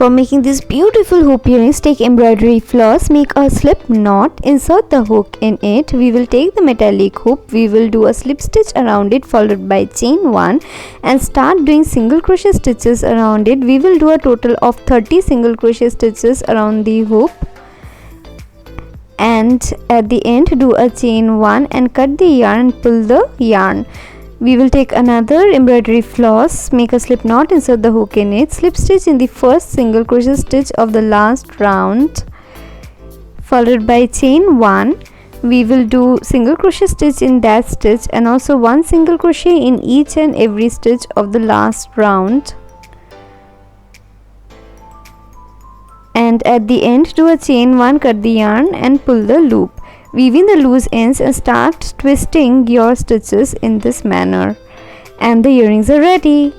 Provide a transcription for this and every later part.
For making these beautiful hoop earrings, take embroidery floss, make a slip knot, insert the hook in it. We will take the metallic hoop, we will do a slip stitch around it followed by chain 1 and start doing single crochet stitches around it. We will do a total of 30 single crochet stitches around the hoop, and at the end do a chain 1 and cut the yarn and pull the yarn. We will take another embroidery floss, make a slip knot, insert the hook in it, slip stitch in the first single crochet stitch of the last round followed by chain 1. We will do single crochet stitch in that stitch and also one single crochet in each and every stitch of the last round, and at the end do a chain 1, cut the yarn and pull the loop. Weave in the loose ends and start twisting your stitches in this manner, and the earrings are ready.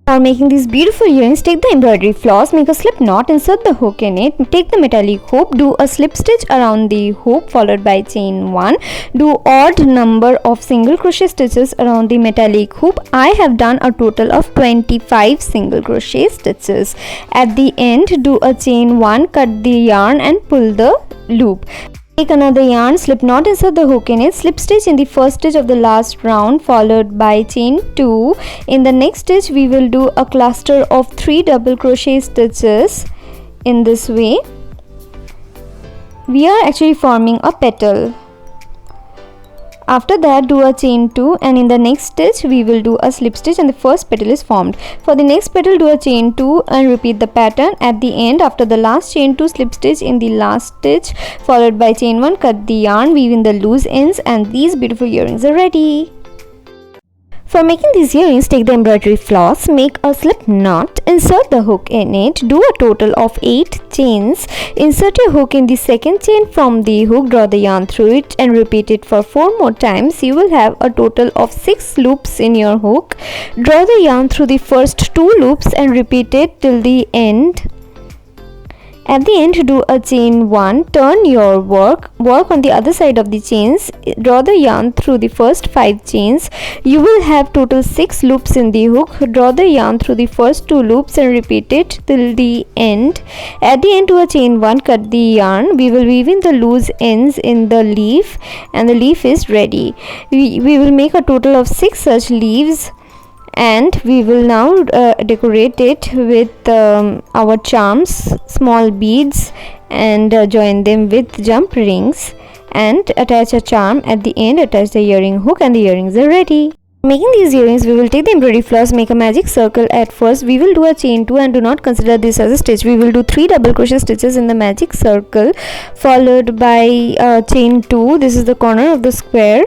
For making these beautiful earrings, take the embroidery floss, make a slip knot, insert the hook in it, take the metallic hoop, do a slip stitch around the hoop followed by chain 1, do odd number of single crochet stitches around the metallic hoop. I have done a total of 25 single crochet stitches. At the end do a chain 1, cut the yarn and pull the loop. Take another yarn, slip knot, insert the hook in it, slip stitch in the first stitch of the last round followed by chain 2. In the next stitch we will do a cluster of 3 double crochet stitches. In this way we are actually forming a petal. After that do a chain 2 and in the next stitch we will do a slip stitch and the first petal is formed. For the next petal do a chain 2 and repeat the pattern. At the end, after the last chain 2, slip stitch in the last stitch followed by chain 1, cut the yarn, weave in the loose ends, and these beautiful earrings are ready. For making these earrings, take the embroidery floss, make a slip knot, insert the hook in it, do a total of 8 chains, insert your hook in the second chain from the hook, draw the yarn through it and repeat it for 4 more times. You will have a total of 6 loops in your hook. Draw the yarn through the first 2 loops and repeat it till the end. At the end do a chain 1, turn your work on the other side of the chains, draw the yarn through the first 5 chains. You will have total 6 loops in the hook. Draw the yarn through the first 2 loops and repeat it till the end. At the end do a chain 1, cut the yarn. We will weave in the loose ends in the leaf and the leaf is ready. We will make a total of 6 such leaves, and we will now decorate it with our charms, small beads, and join them with jump rings and attach a charm. At the end attach the earring hook and the earrings are ready. Making these earrings, we will take the embroidery floss, make a magic circle. At first we will do a chain 2 and do not consider this as a stitch. We will do 3 double crochet stitches in the magic circle followed by chain 2. This is the corner of the square.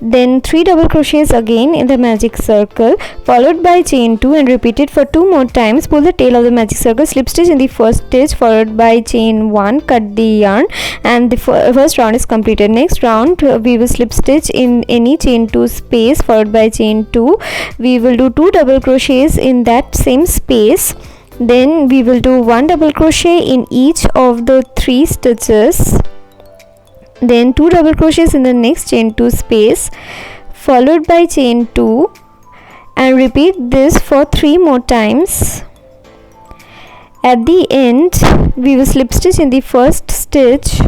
Then 3 double crochets again in the magic circle followed by chain 2 and repeat it for 2 more times. Pull the tail of the magic circle, slip stitch in the first stitch followed by chain 1, cut the yarn, and the first round is completed. Next round we will slip stitch in any chain 2 space followed by chain 2. We will do 2 double crochets in that same space. Then we will do 1 double crochet in each of the 3 stitches. Then 2 double crochets in the next chain 2 space followed by chain 2 and repeat this for 3 more times. At the end we will slip stitch in the first stitch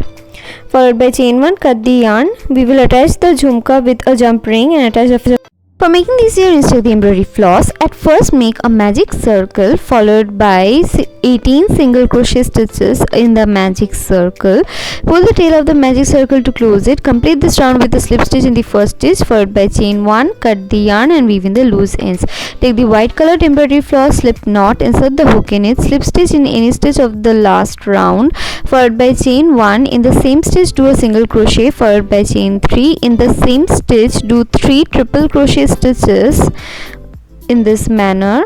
followed by chain 1, cut the yarn. We will attach the jhumka with a jump ring and attach a For making these earrings, take the embroidery floss. At first make a magic circle followed by 18 single crochet stitches in the magic circle. Pull the tail of the magic circle to close it. Complete this round with a slip stitch in the first stitch followed by chain 1, cut the yarn and weave in the loose ends. Take the white colored embroidery floss, slip knot, insert the hook in it, slip stitch in any stitch of the last round followed by chain 1. In the same stitch do a single crochet followed by chain 3. In the same stitch do 3 triple crochet stitches in this manner,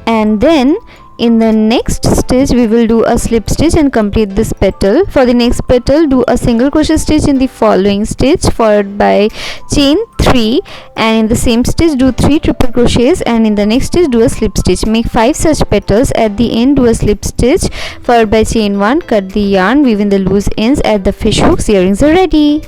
and then in the next stitch we will do a slip stitch and complete this petal. For the next petal do a single crochet stitch in the following stitch followed by chain 3, and in the same stitch do 3 triple crochets, and in the next stitch do a slip stitch. Make 5 such petals. At the end do a slip stitch followed by chain 1, cut the yarn, weave in the loose ends, add the fish hooks. Earrings are ready.